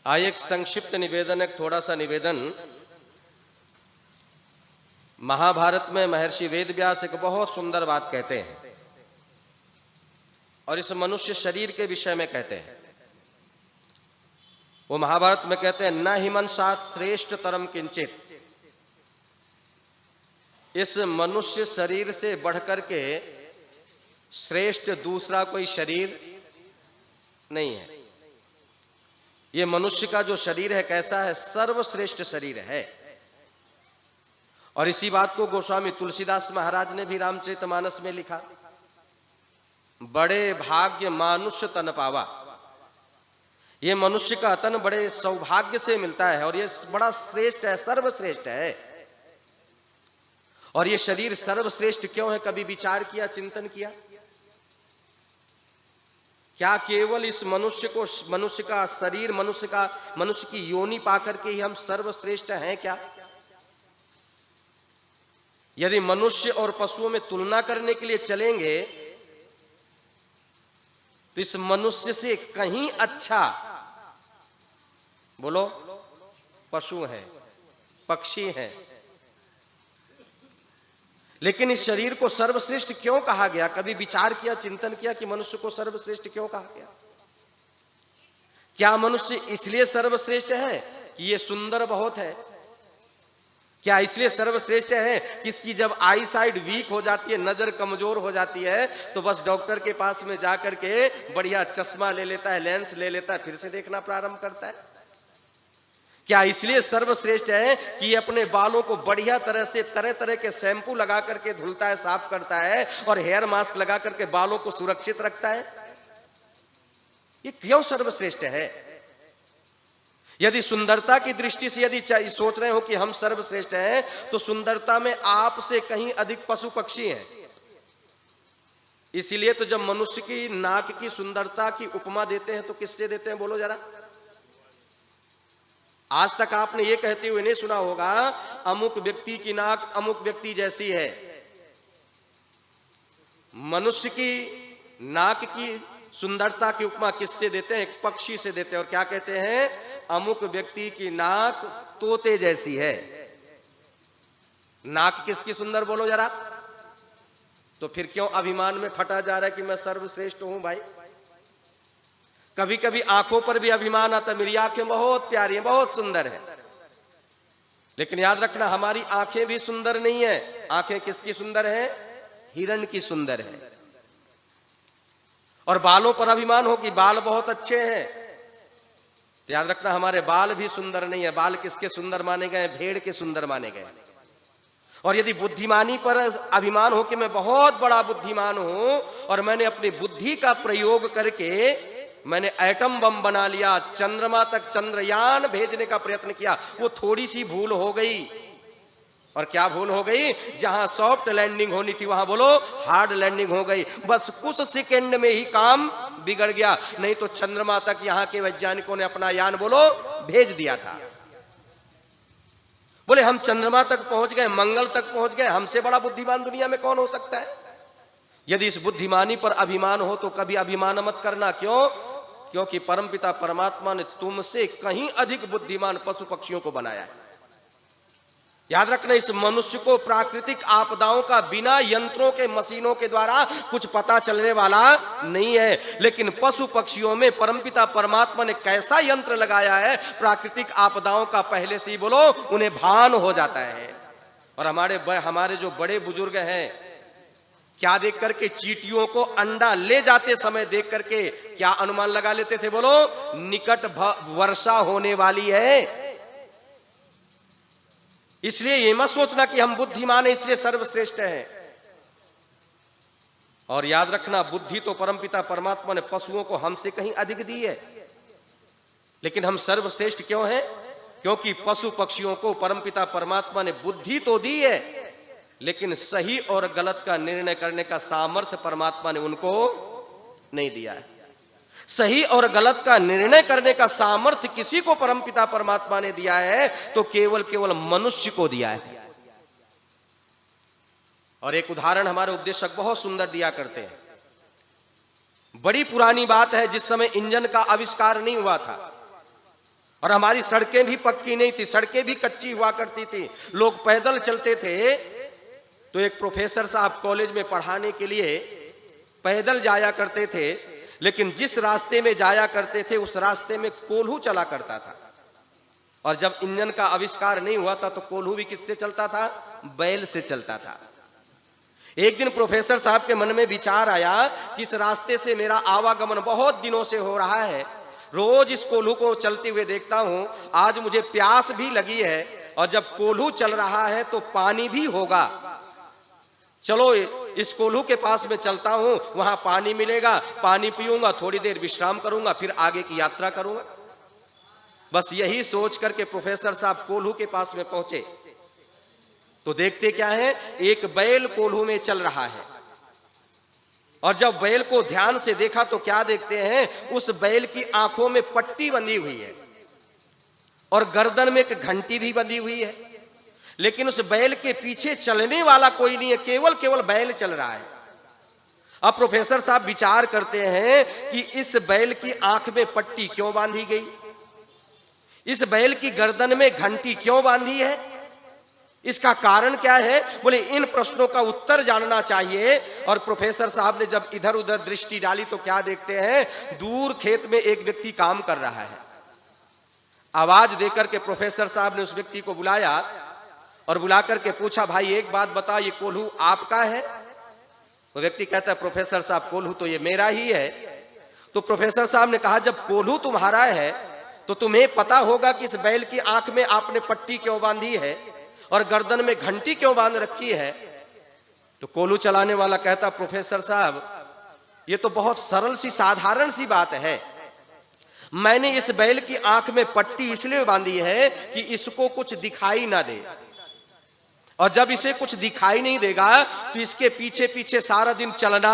एक संक्षिप्त निवेदन, एक थोड़ा सा निवेदन। महाभारत में महर्षि वेदव्यास एक बहुत सुंदर बात कहते हैं और इस मनुष्य शरीर के विषय में कहते हैं। वो महाभारत में कहते हैं, न हिमंसात् श्रेष्ठ तरम किंचित। इस मनुष्य शरीर से बढ़कर के श्रेष्ठ दूसरा कोई शरीर नहीं है। ये मनुष्य का जो शरीर है कैसा है? सर्वश्रेष्ठ शरीर है। और इसी बात को गोस्वामी तुलसीदास महाराज ने भी रामचरितमानस में लिखा, बड़े भाग्य मानुष्य तन पावा। ये मनुष्य का तन बड़े सौभाग्य से मिलता है और ये बड़ा श्रेष्ठ है, सर्वश्रेष्ठ है। और ये शरीर सर्वश्रेष्ठ क्यों है? कभी विचार किया, चिंतन किया? क्या केवल इस मनुष्य को, मनुष्य का शरीर, मनुष्य की योनि पाकर के ही हम सर्वश्रेष्ठ हैं क्या? यदि मनुष्य और पशुओं में तुलना करने के लिए चलेंगे तो इस मनुष्य से कहीं अच्छा, बोलो, पशु है, पक्षी है। लेकिन इस शरीर को सर्वश्रेष्ठ क्यों कहा गया? कभी विचार किया, चिंतन किया कि मनुष्य को सर्वश्रेष्ठ क्यों कहा गया? क्या मनुष्य इसलिए सर्वश्रेष्ठ है कि ये सुंदर बहुत है? क्या इसलिए सर्वश्रेष्ठ है कि इसकी जब आई साइड वीक हो जाती है, नजर कमजोर हो जाती है, तो बस डॉक्टर के पास में जाकर के बढ़िया चश्मा ले लेता है, लेंस ले लेता है, फिर से देखना प्रारंभ करता है? क्या इसलिए सर्वश्रेष्ठ है कि ये अपने बालों को बढ़िया तरह से तरह तरह के शैम्पू लगा करके धुलता है, साफ करता है और हेयर मास्क लगा करके बालों को सुरक्षित रखता है? ये क्यों सर्वश्रेष्ठ है? यदि सुंदरता की दृष्टि से यदि सोच रहे हो कि हम सर्वश्रेष्ठ हैं, तो सुंदरता में आपसे कहीं अधिक पशु पक्षी हैं। इसीलिए तो जब मनुष्य की नाक की सुंदरता की उपमा देते हैं तो किससे देते हैं, बोलो जरा? आज तक आपने ये कहते हुए नहीं सुना होगा, अमुक व्यक्ति की नाक अमुक व्यक्ति जैसी है। मनुष्य की नाक की सुंदरता की उपमा किससे देते हैं? एक पक्षी से देते हैं। और क्या कहते हैं? अमुक व्यक्ति की नाक तोते जैसी है। नाक किसकी सुंदर, बोलो जरा? तो फिर क्यों अभिमान में फटा जा रहा है कि मैं सर्वश्रेष्ठ हूं भाई? कभी कभी आंखों पर भी अभिमान आता, मेरी आंखें बहुत प्यारी हैं, बहुत सुंदर है। लेकिन याद रखना, हमारी आंखें भी सुंदर नहीं है। आंखें किसकी सुंदर है? हिरण की सुंदर है। और बालों पर अभिमान हो कि बाल बहुत अच्छे हैं, तो याद रखना हमारे बाल भी सुंदर नहीं है। बाल किसके सुंदर माने गए? भेड़ के सुंदर माने गए। और यदि बुद्धिमानी पर अभिमान हो कि मैं बहुत बड़ा बुद्धिमान हूं और मैंने अपनी बुद्धि का प्रयोग करके मैंने एटम बम बना लिया, चंद्रमा तक चंद्रयान भेजने का प्रयत्न किया, वो थोड़ी सी भूल हो गई। और क्या भूल हो गई? जहां सॉफ्ट लैंडिंग होनी थी वहां बोलो हार्ड लैंडिंग हो गई। बस कुछ सेकंड में ही काम बिगड़ गया। नहीं तो चंद्रमा तक यहां के वैज्ञानिकों ने अपना यान बोलो भेज दिया था। बोले हम चंद्रमा तक पहुंच गए, मंगल तक पहुंच गए, हमसे बड़ा बुद्धिमान दुनिया में कौन हो सकता है? यदि इस बुद्धिमानी पर अभिमान हो तो कभी अभिमान मत करना। क्यों? क्योंकि परमपिता परमात्मा ने तुमसे कहीं अधिक बुद्धिमान पशु पक्षियों को बनाया है। याद रखना, इस मनुष्य को प्राकृतिक आपदाओं का बिना यंत्रों के, मशीनों के द्वारा कुछ पता चलने वाला नहीं है। लेकिन पशु पक्षियों में परमपिता परमात्मा ने कैसा यंत्र लगाया है, प्राकृतिक आपदाओं का पहले से ही बोलो उन्हें भान हो जाता है। और हमारे जो बड़े बुजुर्ग हैं, क्या देख करके? चींटियों को अंडा ले जाते समय देख करके क्या अनुमान लगा लेते थे, बोलो? निकट वर्षा होने वाली है। इसलिए ये मत सोचना कि हम बुद्धिमान हैं इसलिए सर्वश्रेष्ठ हैं। और याद रखना, बुद्धि तो परमपिता परमात्मा ने पशुओं को हमसे कहीं अधिक दी है। लेकिन हम सर्वश्रेष्ठ क्यों हैं? क्योंकि पशु पक्षियों को परमपिता परमात्मा ने बुद्धि तो दी है, लेकिन सही और गलत का निर्णय करने का सामर्थ्य परमात्मा ने उनको नहीं दिया है। सही और गलत का निर्णय करने का सामर्थ्य किसी को परमपिता परमात्मा ने दिया है तो केवल मनुष्य को दिया है। और एक उदाहरण हमारे उपदेशक बहुत सुंदर दिया करते हैं। बड़ी पुरानी बात है, जिस समय इंजन का आविष्कार नहीं हुआ था, और हमारी सड़कें भी पक्की नहीं थी, सड़कें भी कच्ची हुआ करती थी, लोग पैदल चलते थे। तो एक प्रोफेसर साहब कॉलेज में पढ़ाने के लिए पैदल जाया करते थे, लेकिन जिस रास्ते में जाया करते थे उस रास्ते में कोल्हू चला करता था। और जब इंजन का आविष्कार नहीं हुआ था तो कोल्हू भी किससे चलता था? बैल से चलता था। एक दिन प्रोफेसर साहब के मन में विचार आया कि इस रास्ते से मेरा आवागमन बहुत दिनों से हो रहा है, रोज इस कोल्हू को चलते हुए देखता हूं, आज मुझे प्यास भी लगी है और जब कोल्हू चल रहा है तो पानी भी होगा, चलो इस कोल्हू के पास में चलता हूं, वहां पानी मिलेगा, पानी पीऊंगा, थोड़ी देर विश्राम करूंगा, फिर आगे की यात्रा करूंगा। बस यही सोच करके प्रोफेसर साहब कोल्हू के पास में पहुंचे तो देखते क्या है, एक बैल कोल्हू में चल रहा है। और जब बैल को ध्यान से देखा तो क्या देखते हैं, उस बैल की आंखों में पट्टी बंधी हुई है और गर्दन में एक घंटी भी बंधी हुई है, लेकिन उस बैल के पीछे चलने वाला कोई नहीं है, केवल बैल चल रहा है। अब प्रोफेसर साहब विचार करते हैं कि इस बैल की आंख में पट्टी क्यों बांधी गई, इस बैल की गर्दन में घंटी क्यों बांधी है, इसका कारण क्या है? बोले इन प्रश्नों का उत्तर जानना चाहिए। और प्रोफेसर साहब ने जब इधर उधर दृष्टि डाली तो क्या देखते हैं, दूर खेत में एक व्यक्ति काम कर रहा है। आवाज देकर के प्रोफेसर साहब ने उस व्यक्ति को बुलाया और बुला करके पूछा, भाई एक बात बता, ये कोल्हू आपका है? वो व्यक्ति कहता है, प्रोफेसर साहब कोल्हू तो ये मेरा ही है। तो प्रोफेसर साहब ने कहा, जब कोल्हू तुम्हारा है तो तुम्हें पता होगा कि इस बैल की आंख में आपने पट्टी क्यों बांधी है और गर्दन में घंटी क्यों बांध रखी है। तो कोल्हू चलाने वाला कहता, प्रोफेसर साहब ये तो बहुत सरल सी साधारण सी बात है, मैंने इस बैल की आंख में पट्टी इसलिए बांधी है कि इसको कुछ दिखाई ना दे, और जब इसे कुछ दिखाई नहीं देगा तो इसके पीछे पीछे सारा दिन चलना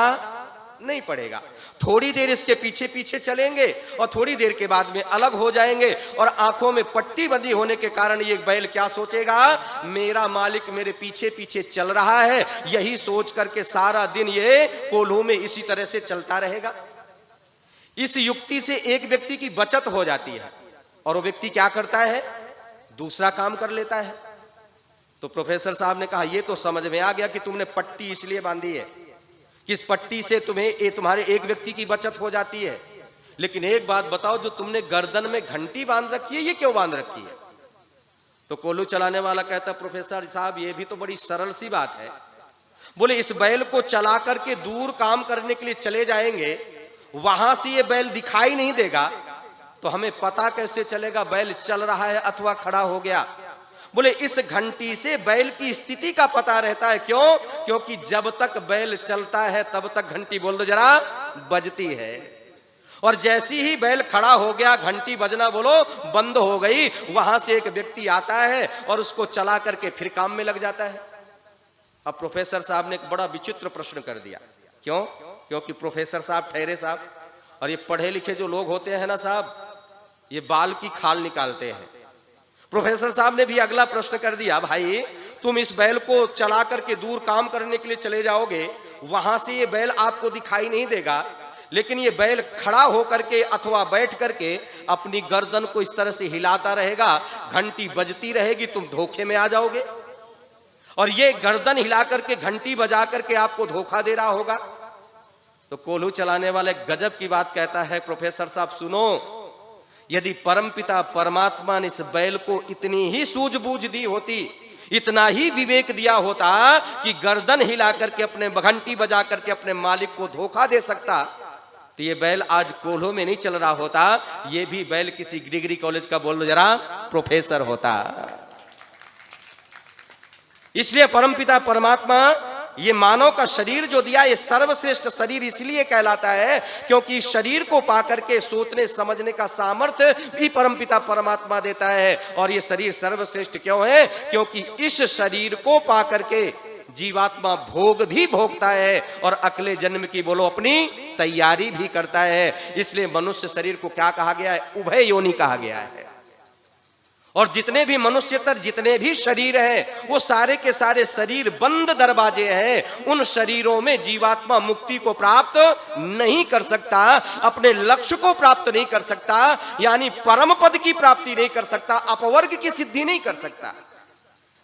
नहीं पड़ेगा। थोड़ी देर इसके पीछे पीछे चलेंगे और थोड़ी देर के बाद में अलग हो जाएंगे, और आंखों में पट्टी बंधी होने के कारण ये बैल क्या सोचेगा, मेरा मालिक मेरे पीछे पीछे चल रहा है, यही सोच करके सारा दिन ये कोल्हू में इसी तरह से चलता रहेगा। इस युक्ति से एक व्यक्ति की बचत हो जाती है और वो व्यक्ति क्या करता है, दूसरा काम कर लेता है। तो प्रोफेसर साहब ने कहा, ये तो समझ में आ गया कि तुमने पट्टी इसलिए बांधी है कि इस पट्टी से तुम्हारे एक व्यक्ति की बचत हो जाती है, लेकिन एक बात बताओ, जो तुमने गर्दन में घंटी बांध रखी है ये क्यों बांध रखी है? तो कोल्हू चलाने वाला कहता, प्रोफेसर साहब ये भी तो बड़ी सरल सी बात है। बोले इस बैल को चला करके दूर काम करने के लिए चले जाएंगे, वहां से ये बैल दिखाई नहीं देगा तो हमें पता कैसे चलेगा बैल चल रहा है अथवा खड़ा हो गया। बोले इस घंटी से बैल की स्थिति का पता रहता है। क्यों? क्योंकि जब तक बैल चलता है तब तक घंटी, बोल दो जरा, बजती है, और जैसी ही बैल खड़ा हो गया घंटी बजना बोलो बंद हो गई। वहां से एक व्यक्ति आता है और उसको चला करके फिर काम में लग जाता है। अब प्रोफेसर साहब ने एक बड़ा विचित्र प्रश्न कर दिया। क्यों? क्योंकि प्रोफेसर साहब ठहरे साहब, और ये पढ़े लिखे जो लोग होते हैं ना साहब, ये बाल की खाल निकालते हैं। प्रोफेसर साहब ने भी अगला प्रश्न कर दिया, भाई तुम इस बैल को चला करके दूर काम करने के लिए चले जाओगे, वहां से ये बैल आपको दिखाई नहीं देगा, लेकिन ये बैल खड़ा होकर के अथवा बैठ करके अपनी गर्दन को इस तरह से हिलाता रहेगा, घंटी बजती रहेगी, तुम धोखे में आ जाओगे, और ये गर्दन हिला करके घंटी बजा करके आपको धोखा दे रहा होगा। तो कोल्हू चलाने वाले गजब की बात कहता है, प्रोफेसर साहब सुनो, यदि परमपिता परमात्मा ने इस बैल को इतनी ही सूझबूझ दी होती, इतना ही विवेक दिया होता कि गर्दन हिला करके अपने घंटी बजा करके अपने मालिक को धोखा दे सकता, तो ये बैल आज कोल्हू में नहीं चल रहा होता, ये भी बैल किसी डिग्री कॉलेज का बोल दो जरा प्रोफेसर होता। इसलिए परमपिता परमात्मा ये मानव का शरीर जो दिया, ये सर्वश्रेष्ठ शरीर इसलिए कहलाता है क्योंकि शरीर को पाकर के सोचने समझने का सामर्थ्य भी परमपिता परमात्मा देता है। और ये शरीर सर्वश्रेष्ठ क्यों है? क्योंकि इस शरीर को पाकर के जीवात्मा भोग भी भोगता है और अगले जन्म की बोलो अपनी तैयारी भी करता है। इसलिए मनुष्य शरीर को क्या कहा गया है? उभय योनि कहा गया है। और जितने भी मनुष्यतर जितने भी शरीर हैं वो सारे के सारे शरीर बंद दरवाजे हैं। उन शरीरों में जीवात्मा मुक्ति को प्राप्त नहीं कर सकता, अपने लक्ष्य को प्राप्त नहीं कर सकता, यानी परम पद की प्राप्ति नहीं कर सकता, अपवर्ग की सिद्धि नहीं कर सकता।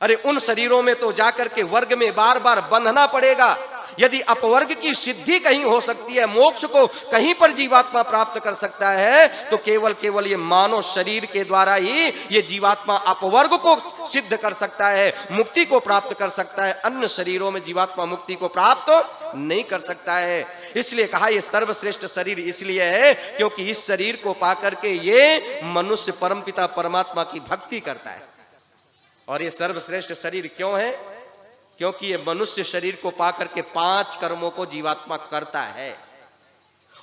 अरे उन शरीरों में तो जाकर के वर्ग में बार बार बंधना पड़ेगा। यदि अपवर्ग की सिद्धि कहीं हो सकती है, मोक्ष को कहीं पर जीवात्मा प्राप्त कर सकता है, तो केवल केवल ये मानव शरीर के द्वारा ही ये जीवात्मा अपवर्ग को सिद्ध कर सकता है, मुक्ति को प्राप्त कर सकता है। अन्य शरीरों में जीवात्मा मुक्ति को प्राप्त नहीं कर सकता है। इसलिए कहा ये सर्वश्रेष्ठ शरीर इसलिए है क्योंकि इस शरीर को पाकर के ये मनुष्य परमपिता परमात्मा की भक्ति करता है। और ये सर्वश्रेष्ठ शरीर क्यों है? क्योंकि ये मनुष्य शरीर को पाकर के 5 कर्मों को जीवात्मा करता है,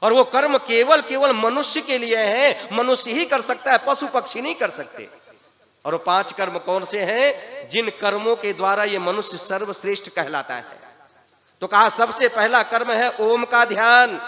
और वो कर्म केवल केवल मनुष्य के लिए है, मनुष्य ही कर सकता है, पशु पक्षी नहीं कर सकते। और वो 5 कर्म कौन से हैं? जिन कर्मों के द्वारा ये मनुष्य सर्वश्रेष्ठ कहलाता है। तो कहा सबसे पहला कर्म है ओम का ध्यान,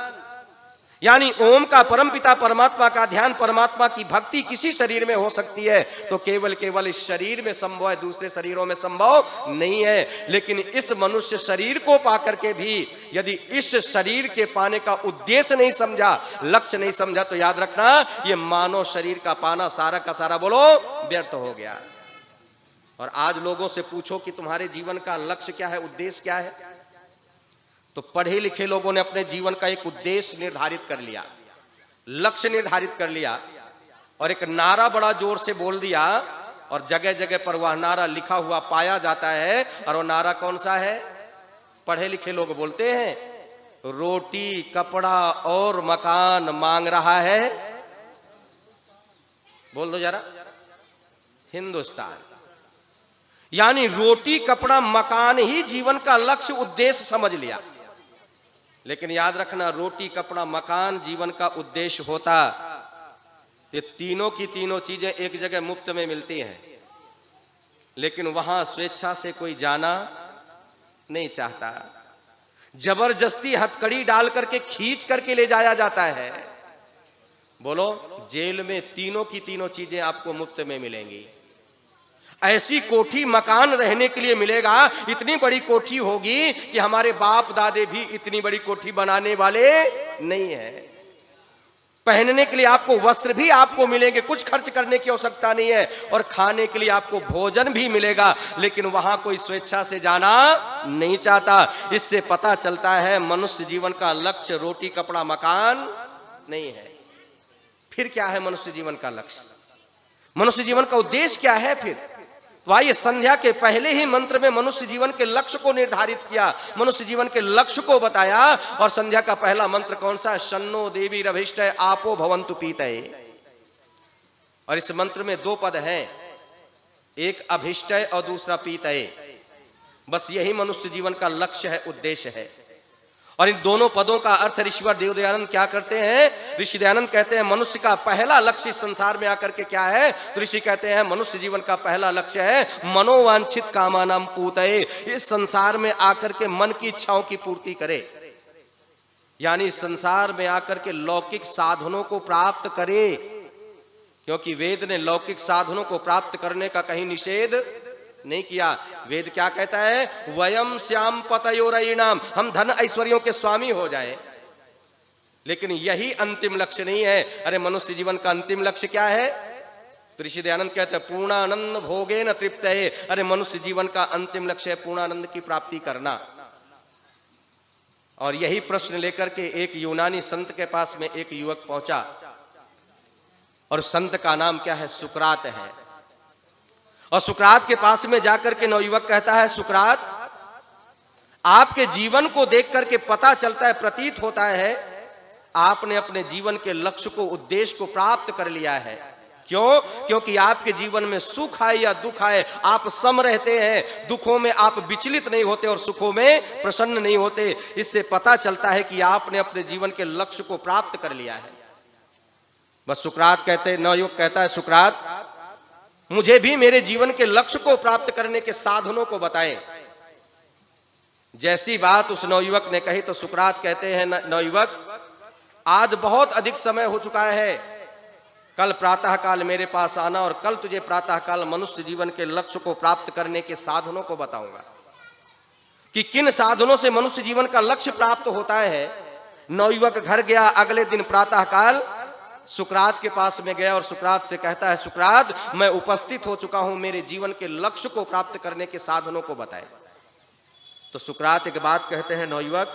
यानी ओम का परमपिता परमात्मा का ध्यान, परमात्मा की भक्ति किसी शरीर में हो सकती है तो केवल केवल इस शरीर में संभव है, दूसरे शरीरों में संभव नहीं है। लेकिन इस मनुष्य शरीर को पाकर के भी यदि इस शरीर के पाने का उद्देश्य नहीं समझा, लक्ष्य नहीं समझा, तो याद रखना ये मानव शरीर का पाना सारा का सारा बोलो व्यर्थ हो गया। और आज लोगों से पूछो कि तुम्हारे जीवन का लक्ष्य क्या है, उद्देश्य क्या है, तो पढ़े लिखे लोगों ने अपने जीवन का एक उद्देश्य निर्धारित कर लिया, लक्ष्य निर्धारित कर लिया, और एक नारा बड़ा जोर से बोल दिया, और जगह जगह पर वह नारा लिखा हुआ पाया जाता है। और वो नारा कौन सा है? पढ़े लिखे लोग बोलते हैं, रोटी कपड़ा और मकान मांग रहा है, बोल दो जरा, हिंदुस्तान। यानी रोटी कपड़ा मकान ही जीवन का लक्ष्य उद्देश्य समझ लिया। लेकिन याद रखना, रोटी कपड़ा मकान जीवन का उद्देश्य होता, ये तीनों की तीनों चीजें एक जगह मुफ्त में मिलती हैं, लेकिन वहां स्वेच्छा से कोई जाना नहीं चाहता, जबरदस्ती हथकड़ी डाल करके खींच करके ले जाया जाता है। बोलो, जेल में तीनों की तीनों चीजें आपको मुफ्त में मिलेंगी। ऐसी कोठी मकान रहने के लिए मिलेगा, इतनी बड़ी कोठी होगी कि हमारे बाप दादे भी इतनी बड़ी कोठी बनाने वाले नहीं है। पहनने के लिए आपको वस्त्र भी आपको मिलेंगे, कुछ खर्च करने की आवश्यकता नहीं है, और खाने के लिए आपको भोजन भी मिलेगा, लेकिन वहां कोई स्वेच्छा से जाना नहीं चाहता। इससे पता चलता है मनुष्य जीवन का लक्ष्य रोटी कपड़ा मकान नहीं है। फिर क्या है मनुष्य जीवन का लक्ष्य? मनुष्य जीवन का उद्देश्य क्या है फिर? तो आइए, संध्या के पहले ही मंत्र में मनुष्य जीवन के लक्ष्य को निर्धारित किया, मनुष्य जीवन के लक्ष्य को बताया। और संध्या का पहला मंत्र कौन सा है? शन्नो देवी रभिष्टय आपो भवन्तु पीतये। और इस मंत्र में 2 पद हैं, एक अभिष्टय और दूसरा पीतये। बस यही मनुष्य जीवन का लक्ष्य है, उद्देश्य है। और इन दोनों पदों का अर्थ ऋषिवर देव दयानंद क्या करते हैं? ऋषि दयानंद कहते हैं मनुष्य का पहला लक्ष्य इस संसार में आकर के क्या है? तो ऋषि कहते हैं मनुष्य जीवन का पहला लक्ष्य है मनोवांछित कामानाम पूतये। इस संसार में आकर के मन की इच्छाओं की पूर्ति करे, यानी संसार में आकर के लौकिक साधनों को प्राप्त करे, क्योंकि वेद ने लौकिक साधनों को प्राप्त करने का कहीं निषेध नहीं किया। वेद क्या कहता है? वयम श्याम पतयोरयिणाम, हम धन ऐश्वर्यों के स्वामी हो जाएं। लेकिन यही अंतिम लक्ष्य नहीं है। अरे मनुष्य जीवन का अंतिम लक्ष्य क्या है? तो ऋषि दयानंद कहते हैं पूर्णानंद भोगेन तृप्तये। अरे मनुष्य जीवन का अंतिम लक्ष्य है पूर्णानंद की प्राप्ति करना। और यही प्रश्न लेकर के एक यूनानी संत के पास में एक युवक पहुंचा, और संत का नाम क्या है? सुकरात है। और सुकरात के पास में जाकर के नवयुवक कहता है, सुकरात, आपके जीवन को देख करके पता चलता है, प्रतीत होता है आपने अपने जीवन के लक्ष्य को, उद्देश्य को प्राप्त कर लिया है। क्यों? क्योंकि आपके जीवन में सुख आए या दुख आए आप सम रहते हैं, दुखों में आप विचलित नहीं होते और सुखों में प्रसन्न नहीं होते। इससे पता चलता है कि आपने अपने जीवन के लक्ष्य को प्राप्त कर लिया है। बस सुकरात कहते हैं, नवयुवक कहता है, सुकरात, मुझे भी मेरे जीवन के लक्ष्य को प्राप्त करने के साधनों को बताएं। जैसी बात उस नवयुवक ने कही तो सुकरात कहते हैं, नवयुवक, आज बहुत अधिक समय हो चुका है, कल प्रातःकाल मेरे पास आना और कल तुझे प्रातःकाल मनुष्य जीवन के लक्ष्य को प्राप्त करने के साधनों को बताऊंगा कि किन साधनों से मनुष्य जीवन का लक्ष्य प्राप्त होता है। नवयुवक घर गया, अगले दिन प्रातःकाल सुकरात के पास में गया और सुकरात से कहता है, सुकरात मैं उपस्थित हो चुका हूं, मेरे जीवन के लक्ष्य को प्राप्त करने के साधनों को बताए। तो सुकरात एक बात कहते हैं, नवयुवक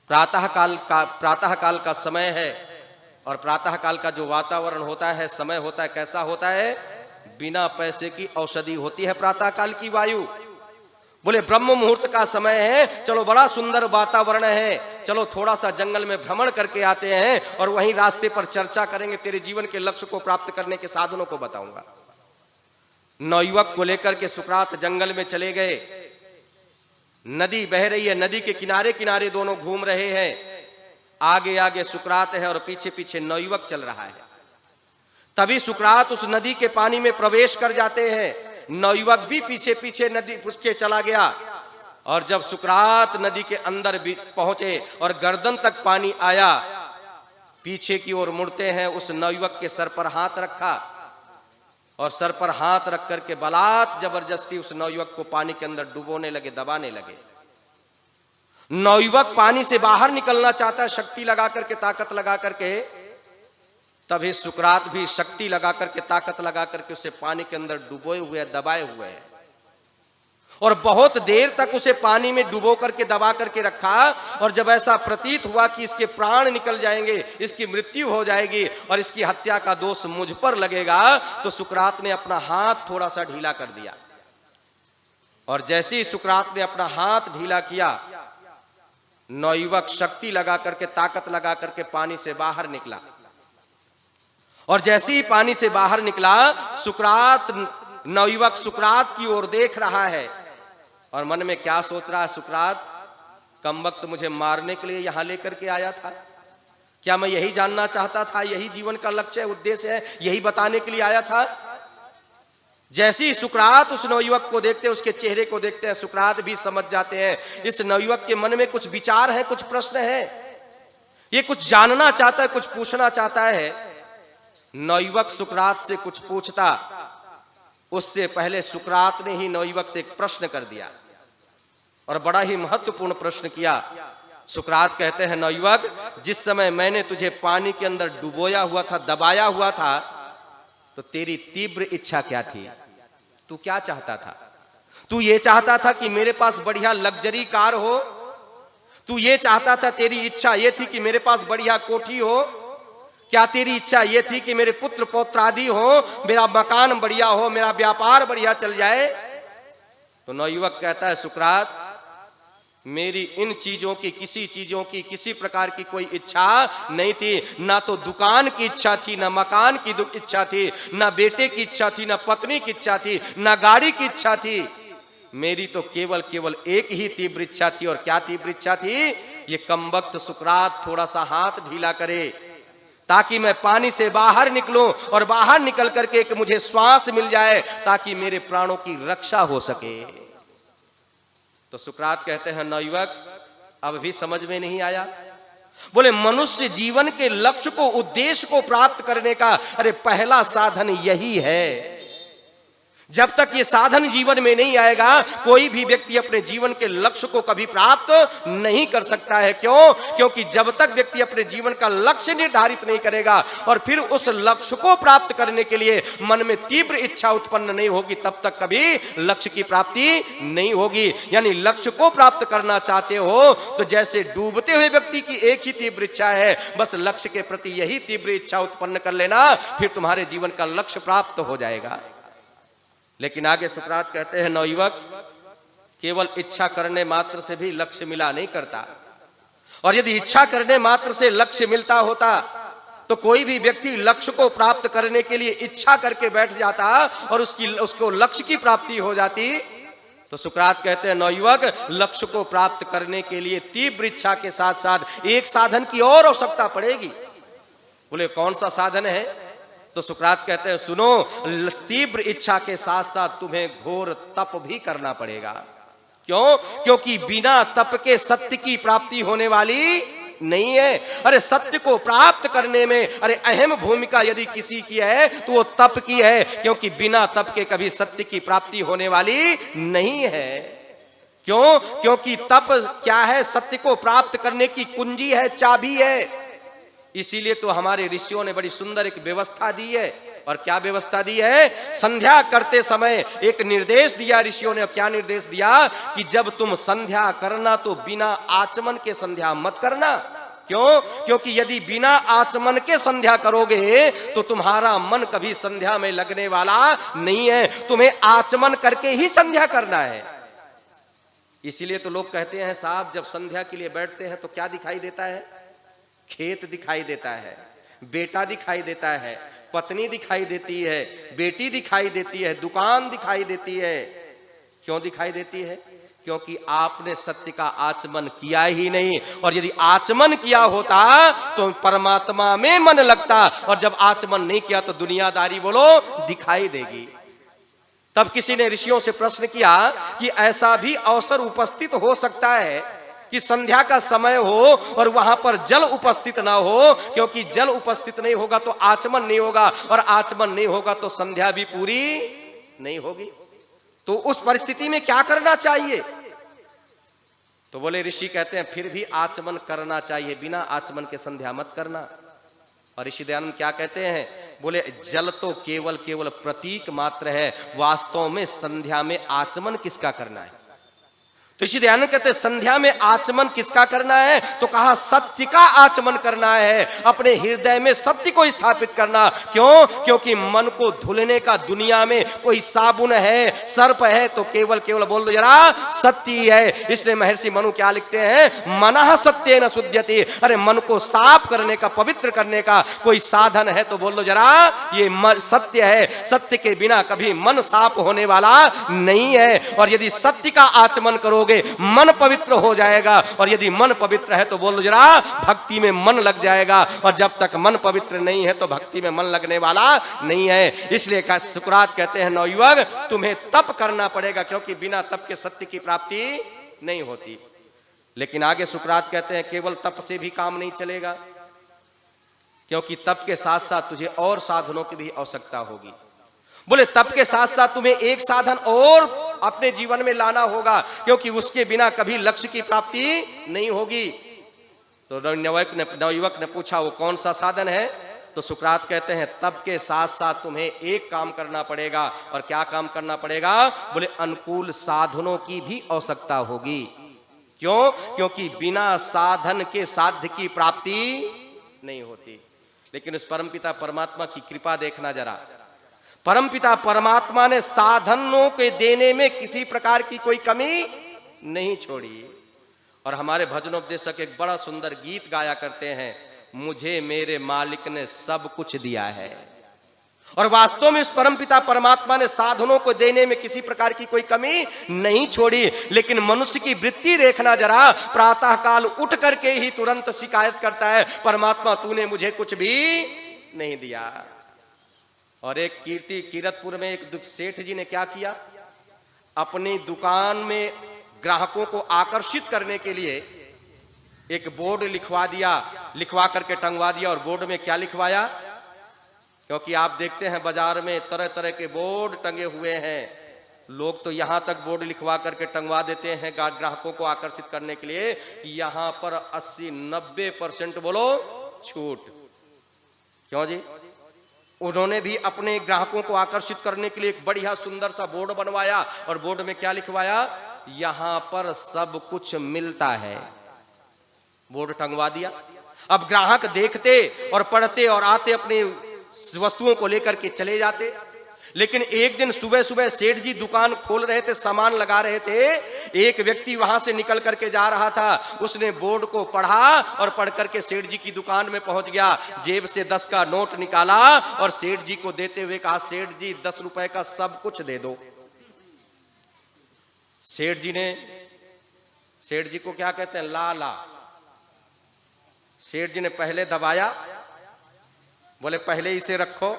प्रातःकाल का समय है और प्रातःकाल का जो वातावरण होता है, समय होता है, कैसा होता है? बिना पैसे की औषधि होती है प्रातःकाल की वायु। बोले ब्रह्म मुहूर्त का समय है, चलो बड़ा सुंदर वातावरण है, चलो थोड़ा सा जंगल में भ्रमण करके आते हैं और वहीं रास्ते पर चर्चा करेंगे, तेरे जीवन के लक्ष्य को प्राप्त करने के साधनों को बताऊंगा। नवयुवक को लेकर के सुकरात जंगल में चले गए। नदी बह रही है, नदी के किनारे किनारे दोनों घूम रहे हैं। आगे आगे सुकरात है और पीछे पीछे नवयुवक चल रहा है। तभी सुकरात उस नदी के पानी में प्रवेश कर जाते हैं। नवयुवक भी पीछे पीछे नदी उसके चला गया और जब सुकरात नदी के अंदर भी पहुंचे और गर्दन तक पानी आया, पीछे की ओर मुड़ते हैं, उस नवयुवक के सर पर हाथ रखा और सर पर हाथ रख करके बलात् जबरदस्ती उस नवयुवक को पानी के अंदर डुबोने लगे, दबाने लगे। नवयुवक पानी से बाहर निकलना चाहता है, शक्ति लगा करके, ताकत लगा करके। तभी सुकरात भी शक्ति लगा करके, ताकत लगा करके उसे पानी के अंदर डुबोए हुए, दबाए हुए हैं और बहुत देर तक उसे पानी में डुबो करके, दबा करके रखा। और जब ऐसा प्रतीत हुआ कि इसके प्राण निकल जाएंगे, इसकी मृत्यु हो जाएगी और इसकी हत्या का दोष मुझ पर लगेगा, तो सुकरात ने अपना हाथ थोड़ा सा ढीला कर दिया। और जैसे ही सुकरात ने अपना हाथ ढीला किया, नवयुवक शक्ति लगा करके, ताकत लगा करके पानी से बाहर निकला। और जैसे ही पानी से बाहर निकला, नवयुवक सुकरात की ओर देख रहा है और मन में क्या सोच रहा है? सुकरात कमबख्त मुझे मारने के लिए यहां लेकर के आया था क्या? मैं यही जानना चाहता था, यही जीवन का लक्ष्य है, उद्देश्य है, यही बताने के लिए आया था। जैसे ही सुकरात उस नवयुवक को देखते हैं, उसके चेहरे को देखते हैं, सुकरात भी समझ जाते हैं इस नवयुवक के मन में कुछ विचार है, कुछ प्रश्न है, ये कुछ जानना चाहता है, कुछ पूछना चाहता है। नवयुवक सुकरात से कुछ पूछता, उससे पहले सुकरात ने ही नवयुवक से एक प्रश्न कर दिया और बड़ा ही महत्वपूर्ण प्रश्न किया। सुकरात कहते हैं, नवयुवक जिस समय मैंने तुझे पानी के अंदर डुबोया हुआ था, दबाया हुआ था, तो तेरी तीव्र इच्छा क्या थी? तू क्या चाहता था? तू ये चाहता था कि मेरे पास बढ़िया लग्जरी कार हो? तू ये चाहता था, तेरी इच्छा ये थी कि मेरे पास बढ़िया कोठी हो? क्या तेरी इच्छा ये थी कि मेरे पुत्र पौत्र आदि हो, मेरा मकान बढ़िया हो, मेरा व्यापार बढ़िया चल जाए? तो नवयुवक कहता है, सुकरात मेरी इन चीजों की, किसी चीजों की, किसी प्रकार की कोई इच्छा नहीं थी। ना तो दुकान की इच्छा थी, ना मकान की इच्छा थी, ना बेटे की इच्छा थी, ना पत्नी की इच्छा थी, ना गाड़ी की इच्छा थी। मेरी तो केवल एक ही तीव्र इच्छा थी। और क्या तीव्र इच्छा थी? ये कमबख्त सुकरात थोड़ा सा हाथ ढीला करे ताकि मैं पानी से बाहर निकलूं और बाहर निकल करके एक मुझे श्वास मिल जाए ताकि मेरे प्राणों की रक्षा हो सके। तो सुकरात कहते हैं, नवयुवक अब भी समझ में नहीं आया? बोले मनुष्य जीवन के लक्ष्य को, उद्देश्य को प्राप्त करने का अरे पहला साधन यही है। जब तक ये साधन जीवन में नहीं आएगा, कोई भी व्यक्ति अपने जीवन के लक्ष्य को कभी प्राप्त नहीं कर सकता है। क्यों? क्योंकि जब तक व्यक्ति अपने जीवन का लक्ष्य निर्धारित नहीं करेगा और फिर उस लक्ष्य को प्राप्त करने के लिए मन में तीव्र इच्छा उत्पन्न नहीं होगी, तब तक कभी लक्ष्य की प्राप्ति नहीं होगी। यानी लक्ष्य को प्राप्त करना चाहते हो तो जैसे डूबते हुए व्यक्ति की एक ही तीव्र इच्छा है, बस लक्ष्य के प्रति यही तीव्र इच्छा उत्पन्न कर लेना, फिर तुम्हारे जीवन का लक्ष्य प्राप्त हो जाएगा। लेकिन आगे सुकरात कहते हैं, नवयुवक केवल इच्छा करने मात्र से भी लक्ष्य मिला नहीं करता। और यदि इच्छा करने मात्र से लक्ष्य मिलता होता तो कोई भी व्यक्ति लक्ष्य को प्राप्त करने के लिए इच्छा करके बैठ जाता और उसको लक्ष्य की प्राप्ति हो जाती। तो सुकरात कहते हैं, नवयुवक लक्ष्य को प्राप्त करने के लिए तीव्र इच्छा के साथ साथ एक साधन की और आवश्यकता पड़ेगी। बोले कौन सा साधन है? तो सुकरात कहते हैं, सुनो, तीव्र इच्छा के साथ साथ तुम्हें घोर तप भी करना पड़ेगा। क्यों? क्योंकि बिना तप के सत्य की प्राप्ति होने वाली नहीं है। अरे सत्य को प्राप्त करने में अरे अहम भूमिका यदि किसी की है तो वो तप की है, क्योंकि बिना तप के कभी सत्य की प्राप्ति होने वाली नहीं है। क्यों? क्योंकि तप क्या है? सत्य को प्राप्त करने की कुंजी है, चाबी है। इसीलिए तो हमारे ऋषियों ने बड़ी सुंदर एक व्यवस्था दी है। और क्या व्यवस्था दी है? संध्या करते समय एक निर्देश दिया ऋषियों ने। क्या निर्देश दिया? कि जब तुम संध्या करना तो बिना आचमन के संध्या मत करना। क्यों? क्योंकि यदि बिना आचमन के संध्या करोगे तो तुम्हारा मन कभी संध्या में लगने वाला नहीं है। तुम्हें आचमन करके ही संध्या करना है। इसीलिए तो लोग कहते हैं साहब जब संध्या के लिए बैठते हैं तो क्या दिखाई देता है? खेत दिखाई देता है, बेटा दिखाई देता है, पत्नी दिखाई देती है, बेटी दिखाई देती है, दुकान दिखाई देती है। क्यों दिखाई देती है? क्योंकि आपने सत्य का आचमन किया ही नहीं। और यदि आचमन किया होता तो परमात्मा में मन लगता, और जब आचमन नहीं किया तो दुनियादारी बोलो दिखाई देगी। तब किसी ने ऋषियों से प्रश्न किया कि ऐसा भी अवसर उपस्थित हो सकता है कि संध्या का समय हो और वहां पर जल उपस्थित ना हो, क्योंकि जल उपस्थित नहीं होगा तो आचमन नहीं होगा, और आचमन नहीं होगा तो संध्या भी पूरी नहीं होगी। तो उस परिस्थिति में क्या करना चाहिए? तो बोले ऋषि कहते हैं फिर भी आचमन करना चाहिए, बिना आचमन के संध्या मत करना। और ऋषि दयानंद क्या कहते हैं? बोले जल तो केवल केवल प्रतीक मात्र है, वास्तव में संध्या में आचमन किसका करना है? तो ऋषि दयानंद कहते हैं संध्या में आचमन किसका करना है? तो कहा सत्य का आचमन करना है, अपने हृदय में सत्य को स्थापित करना। क्यों? क्योंकि मन को धुलने का दुनिया में कोई साबुन है, सर्प है, तो केवल केवल बोल दो जरा सत्य ही है। इसलिए महर्षि मनु क्या लिखते हैं? मनः सत्येन शुद्ध्यति। अरे मन को साफ करने का, पवित्र करने का कोई साधन है तो बोल दो जरा ये सत्य है। सत्य के बिना कभी मन साफ होने वाला नहीं है। और यदि सत्य का आचमन करो मन पवित्र हो जाएगा, और यदि मन पवित्र है तो बोलो जरा भक्ति में मन लग जाएगा। और जब तक मन पवित्र नहीं है तो भक्ति में मन लगने वाला नहीं है। इसलिए सुकरात कहते हैं नवयुवक तुम्हें तप करना पड़ेगा, क्योंकि बिना तप के सत्य की प्राप्ति नहीं होती। लेकिन आगे सुकरात कहते हैं केवल तप से भी काम नहीं चलेगा, क्योंकि तप के साथ साथ तुझे और साधनों की भी आवश्यकता होगी। बोले तप के साथ साथ तुम्हें एक साधन और अपने जीवन में लाना होगा, क्योंकि उसके बिना कभी लक्ष्य की प्राप्ति नहीं होगी। तो नवयुवक ने पूछा वो कौन सा साधन है? तो सुकरात कहते हैं तप के साथ साथ तुम्हें एक काम करना पड़ेगा। और क्या काम करना पड़ेगा? बोले अनुकूल साधनों की भी आवश्यकता होगी। क्यों? क्योंकि बिना साधन के साध्य की प्राप्ति नहीं होती। लेकिन उस परमपिता परमात्मा की कृपा देखना जरा। परमपिता परमात्मा ने साधनों के देने में किसी प्रकार की कोई कमी नहीं छोड़ी। और हमारे भजनोपदेशक एक बड़ा सुंदर गीत गाया करते हैं, मुझे मेरे मालिक ने सब कुछ दिया है। और वास्तव में उस परमपिता परमात्मा ने साधनों को देने में किसी प्रकार की कोई कमी नहीं छोड़ी। लेकिन मनुष्य की वृत्ति देखना जरा, प्रातः काल उठ करके ही तुरंत शिकायत करता है परमात्मा तूने मुझे कुछ भी नहीं दिया। और एक कीरतपुर में एक सेठ जी ने क्या किया? अपनी दुकान में ग्राहकों को आकर्षित करने के लिए एक बोर्ड लिखवा दिया, लिखवा करके टंगवा दिया। और बोर्ड में क्या लिखवाया? क्योंकि आप देखते हैं बाजार में तरह तरह के बोर्ड टंगे हुए हैं। लोग तो यहां तक बोर्ड लिखवा करके टंगवा देते हैं ग्राहकों को आकर्षित करने के लिए, यहां पर 80-90% बोलो छूट। क्यों जी? उन्होंने भी अपने ग्राहकों को आकर्षित करने के लिए एक बढ़िया सुंदर सा बोर्ड बनवाया। और बोर्ड में क्या लिखवाया? यहां पर सब कुछ मिलता है। बोर्ड टंगवा दिया। अब ग्राहक देखते और पढ़ते और आते, अपनी वस्तुओं को लेकर के चले जाते। लेकिन एक दिन सुबह सुबह सेठ जी दुकान खोल रहे थे, सामान लगा रहे थे। एक व्यक्ति वहां से निकल करके जा रहा था। उसने बोर्ड को पढ़ा और पढ़ करके सेठ जी की दुकान में पहुंच गया। जेब से 10 का नोट निकाला और सेठ जी को देते हुए कहा सेठ जी 10 रुपए का सब कुछ दे दो। सेठ जी को क्या कहते हैं? लाला। सेठ जी ने पहले दबाया, बोले पहले इसे रखो।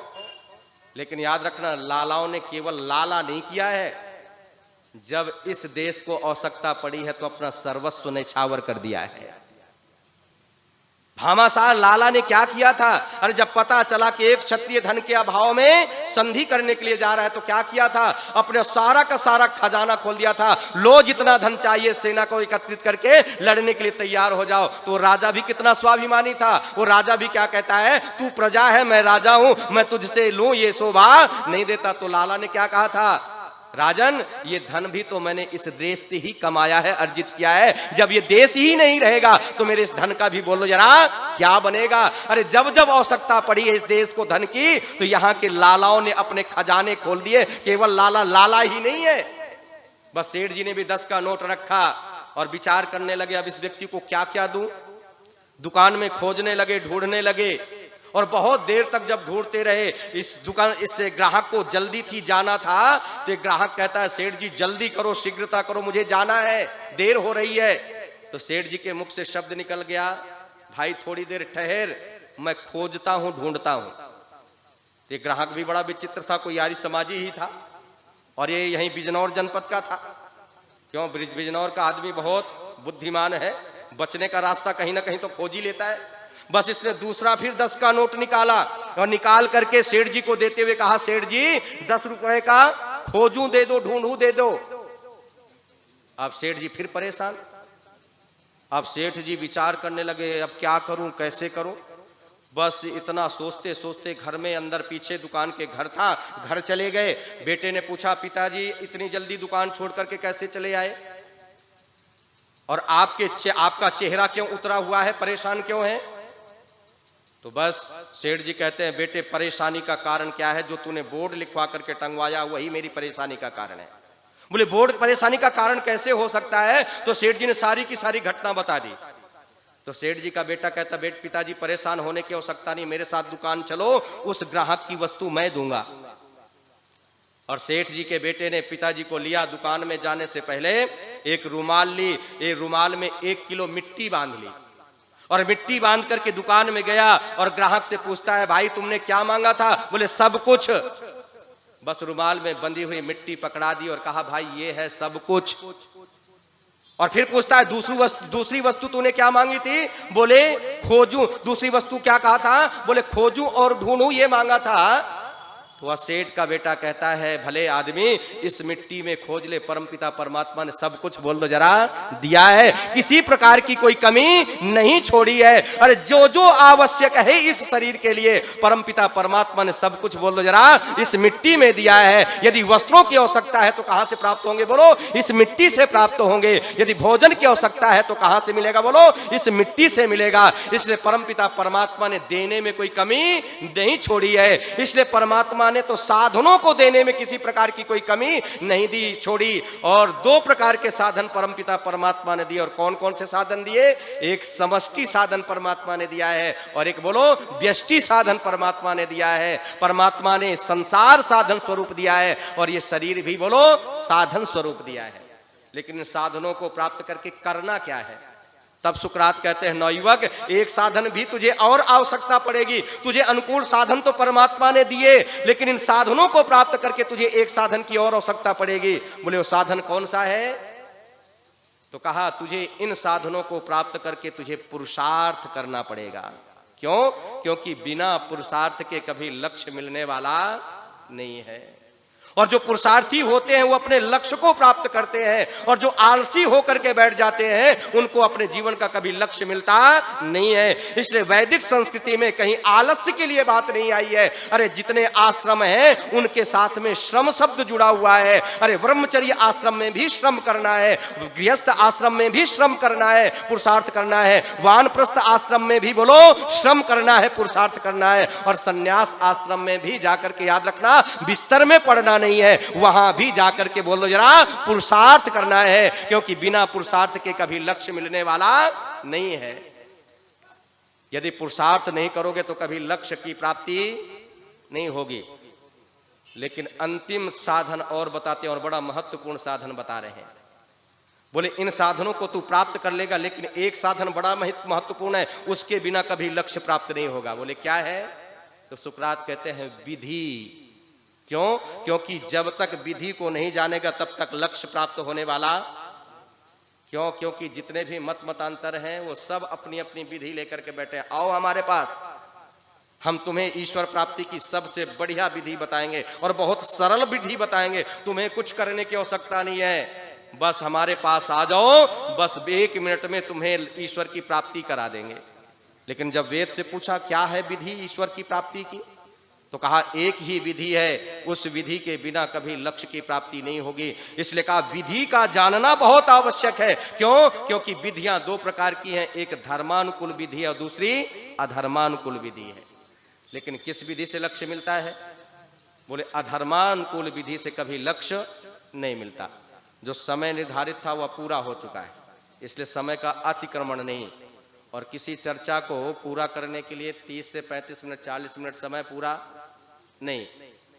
लेकिन याद रखना लालाओं ने केवल लाला नहीं किया है, जब इस देश को आवश्यकता पड़ी है तो अपना सर्वस्व न्यौछावर कर दिया है। भामाशाह लाला ने क्या किया था? अरे जब पता चला कि एक क्षत्रिय धन के अभाव में संधि करने के लिए जा रहा है तो क्या किया था? अपने सारा का सारा खजाना खोल दिया था। लो जितना धन चाहिए सेना को एकत्रित करके लड़ने के लिए तैयार हो जाओ। तो राजा भी कितना स्वाभिमानी था। वो राजा भी क्या कहता है? तू प्रजा है, मैं राजा हूं, मैं तुझसे लूं ये शोभा नहीं देता। तो लाला ने क्या कहा था? राजन, ये धन भी तो मैंने इस देश से ही कमाया है, अर्जित किया है। जब ये देश ही नहीं रहेगा तो मेरे इस धन का भी बोलो जरा क्या बनेगा। अरे जब जब आवश्यकता पड़ी है इस देश को धन की तो यहाँ के लालाओं ने अपने खजाने खोल दिए। केवल लाला लाला ही नहीं है, बस सेठ जी ने भी 10 का नोट रखा और विचार करने लगे अब इस व्यक्ति को क्या क्या दूं। दुकान में खोजने लगे, ढूंढने लगे और बहुत देर तक जब ढूंढते रहे, इस ग्राहक को जल्दी थी, जाना था। तो एक ग्राहक कहता है सेठ जी जल्दी करो, शीघ्रता करो, मुझे जाना है, देर हो रही है। तो सेठ जी के मुख से शब्द निकल गया, भाई थोड़ी देर ठहर, मैं खोजता हूं, ढूंढता हूं। तो ये ग्राहक भी बड़ा विचित्र था, कोई आर्य समाजी ही था और ये यहीं बिजनौर जनपद का था। क्यों? बिजनौर का आदमी बहुत बुद्धिमान है, बचने का रास्ता कहीं ना कहीं तो खोज ही लेता है। बस इसने दूसरा फिर 10 का नोट निकाला और निकाल करके सेठ जी को देते हुए कहा, सेठ जी 10 रुपए का खोजूं दे दो, ढूंढूं दे दो। अब सेठ जी फिर परेशान। अब सेठ जी विचार करने लगे, अब क्या करूं, कैसे करूं। बस इतना सोचते सोचते घर में अंदर पीछे दुकान के घर था, घर चले गए। बेटे ने पूछा, पिताजी इतनी जल्दी दुकान छोड़ करके कैसे चले आए और आपका चेहरा क्यों उतरा हुआ है, परेशान क्यों है? तो बस सेठ जी कहते हैं, बेटे परेशानी का कारण क्या है? जो तूने बोर्ड लिखवा करके टंगवाया वही मेरी परेशानी का कारण है। बोले बोर्ड परेशानी का कारण कैसे हो सकता है? तो सेठ जी ने सारी की सारी घटना बता दी। तो सेठ जी का बेटा कहता, पिताजी परेशान होने की आवश्यकता नहीं, मेरे साथ दुकान चलो, उस ग्राहक की वस्तु मैं दूंगा। और सेठ जी के बेटे ने पिताजी को लिया। दुकान में जाने से पहले एक रुमाल ली, एक रुमाल में 1 किलो मिट्टी बांध ली और मिट्टी बांध करके दुकान में गया और ग्राहक से पूछता है, भाई तुमने क्या मांगा था? बोले सब कुछ। बस रुमाल में बंधी हुई मिट्टी पकड़ा दी और कहा, भाई ये है सब कुछ। और फिर पूछता है, दूसरी वस्तु तूने क्या मांगी थी? बोले खोजूं। दूसरी वस्तु क्या कहा था? बोले खोजूं और ढूंढूं ये मांगा था। तो वह सेठ का बेटा कहता है, भले आदमी इस मिट्टी में खोज ले, परमपिता परमात्मा ने सब कुछ बोल दो जरा दिया है, किसी प्रकार की कोई कमी नहीं छोड़ी है। अरे जो जो आवश्यक है इस शरीर के लिए परमपिता परमात्मा ने सब कुछ बोल दो जरा इस मिट्टी में दिया है। यदि वस्त्रों की आवश्यकता है तो कहां से प्राप्त होंगे? बोलो इस मिट्टी से प्राप्त होंगे। यदि भोजन की आवश्यकता है तो कहां से मिलेगा? बोलो इस मिट्टी से मिलेगा। इसलिए परमपिता परमात्मा ने देने में कोई कमी नहीं छोड़ी है। इसलिए परमात्मा ने तो साधनों को देने में किसी प्रकार की कोई कमी नहीं दी छोड़ी। और 2 प्रकार के साधन परमपिता परमात्मा ने दिए। और कौन कौन से साधन दिए? एक समष्टि साधन परमात्मा ने दिया है और एक बोलो व्यष्टि साधन परमात्मा ने दिया है। परमात्मा ने संसार साधन स्वरूप दिया है और ये शरीर भी बोलो साधन स्वरूप दिया है। लेकिन इन साधनों को प्राप्त करके करना क्या है? तब सुकरात कहते हैं, नौयुवक एक साधन भी तुझे और आवश्यकता पड़ेगी। तुझे अनुकूल साधन तो परमात्मा ने दिए, लेकिन इन साधनों को प्राप्त करके तुझे एक साधन की और आवश्यकता पड़ेगी। बोले वो साधन कौन सा है? तो कहा तुझे इन साधनों को प्राप्त करके तुझे पुरुषार्थ करना पड़ेगा। क्यों? क्योंकि बिना पुरुषार्थ के कभी लक्ष्य मिलने वाला नहीं है। और जो पुरुषार्थी होते हैं वो अपने लक्ष्य को प्राप्त करते हैं और जो आलसी होकर के बैठ जाते हैं उनको अपने जीवन का कभी लक्ष्य मिलता नहीं है। इसलिए वैदिक संस्कृति में कहीं आलस्य के लिए बात नहीं आई है। अरे जितने आश्रम हैं उनके साथ में श्रम शब्द जुड़ा हुआ है। अरे ब्रह्मचर्य आश्रम में भी श्रम करना है, गृहस्थ आश्रम में भी श्रम करना है, पुरुषार्थ करना है, वानप्रस्थ आश्रम में भी बोलो श्रम करना है, पुरुषार्थ करना है, और संन्यास आश्रम में भी जाकर के याद रखना बिस्तर में पड़ना नहीं है, वहां भी जाकर के बोल दो जरा पुरुषार्थ करना है। क्योंकि बिना पुरुषार्थ के कभी लक्ष्य मिलने वाला नहीं है। यदि पुरुषार्थ नहीं करोगे तो कभी लक्ष्य की प्राप्ति नहीं होगी। लेकिन अंतिम साधन और बताते हैं और बड़ा महत्वपूर्ण साधन बता रहे हैं। बोले इन साधनों को तू प्राप्त कर लेगा, लेकिन एक साधन बड़ा महत्वपूर्ण है, उसके बिना कभी लक्ष्य प्राप्त नहीं होगा। बोले क्या है? तो सुकरात कहते हैं विधि। क्यों? क्योंकि जब तक विधि को नहीं जानेगा तब तक लक्ष्य प्राप्त होने वाला क्यों? क्योंकि जितने भी मतांतर हैं वो सब अपनी अपनी विधि लेकर के बैठे हैं। आओ हमारे पास, हम तुम्हें ईश्वर प्राप्ति की सबसे बढ़िया विधि बताएंगे और बहुत सरल विधि बताएंगे। तुम्हें कुछ करने की आवश्यकता नहीं है, बस हमारे पास आ जाओ, बस 1 मिनट में तुम्हें ईश्वर की प्राप्ति करा देंगे। लेकिन जब वेद से पूछा क्या है विधि ईश्वर की प्राप्ति की, तो कहा एक ही विधि है, उस विधि के बिना कभी लक्ष्य की प्राप्ति नहीं होगी। इसलिए कहा विधि का जानना बहुत आवश्यक है। क्यों? क्योंकि विधियां 2 प्रकार की हैं, एक धर्मानुकूल विधि है और दूसरी अधर्मानुकूल विधि है। लेकिन किस विधि से लक्ष्य मिलता है? बोले अधर्मानुकूल विधि से कभी लक्ष्य नहीं मिलता। जो समय निर्धारित था वह पूरा हो चुका है, इसलिए समय का अतिक्रमण नहीं। और किसी चर्चा को पूरा करने के लिए 30 से 35 मिनट 40 मिनट समय पूरा नहीं।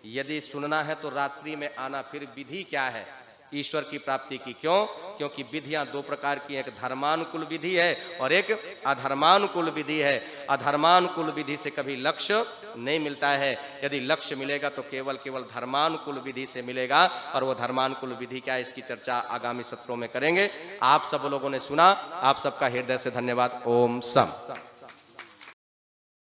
यदि सुनना है तो रात्रि में आना। फिर विधि क्या है ईश्वर की प्राप्ति की? क्यों? क्योंकि विधियां 2 प्रकार की, एक धर्मानुकूल विधि है और एक अधर्मानुकूल विधि है। अधर्मानुकूल विधि से कभी लक्ष्य नहीं मिलता है। यदि लक्ष्य मिलेगा तो केवल धर्मानुकूल विधि से मिलेगा। और वो धर्मानुकूल विधि क्या है, इसकी चर्चा आगामी सत्रों में करेंगे। आप सब लोगों ने सुना, आप सबका हृदय से धन्यवाद। ओम सम।